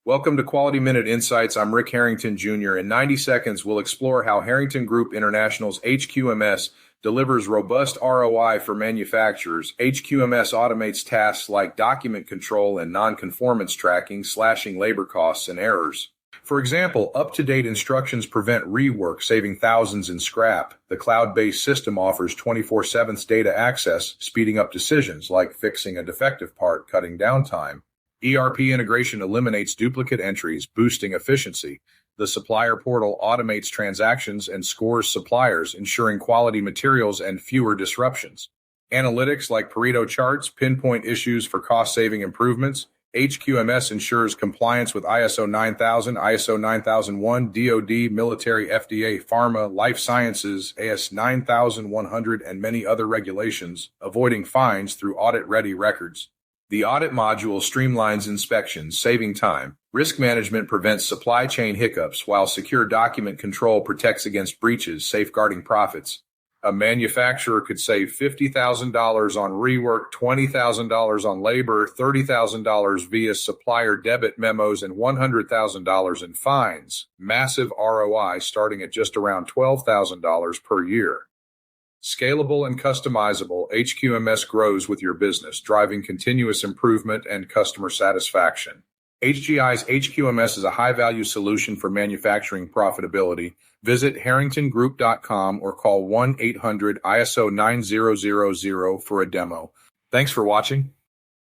Welcome to Quality Minute Insights. I'm Rick Harrington Jr. In 90 seconds, we'll explore how Harrington Group International's HQMS delivers robust ROI for manufacturers. HQMS automates tasks like document control and non-conformance tracking, slashing labor costs and errors. For example, up-to-date instructions prevent rework, saving thousands in scrap. The cloud-based system offers 24/7 data access, speeding up decisions like fixing a defective part, cutting downtime. ERP integration eliminates duplicate entries, boosting efficiency. The supplier portal automates transactions and scores suppliers, ensuring quality materials and fewer disruptions. Analytics like Pareto charts pinpoint issues for cost-saving improvements. HQMS ensures compliance with ISO 9000, ISO 9001, DoD, military, FDA, pharma, life sciences, AS 9100, and many other regulations, avoiding fines through audit-ready records. The audit module streamlines inspections, saving time. Risk management prevents supply chain hiccups, while secure document control protects against breaches, safeguarding profits. A manufacturer could save $50,000 on rework, $20,000 on labor, $30,000 via supplier debit memos, and $100,000 in fines. Massive ROI starting at just around $12,000 per year. Scalable and customizable, HQMS grows with your business, driving continuous improvement and customer satisfaction. HGI's HQMS is a high-value solution for manufacturing profitability. Visit harringtongroup.com or call 1-800-ISO 9000 for a demo. Thanks for watching.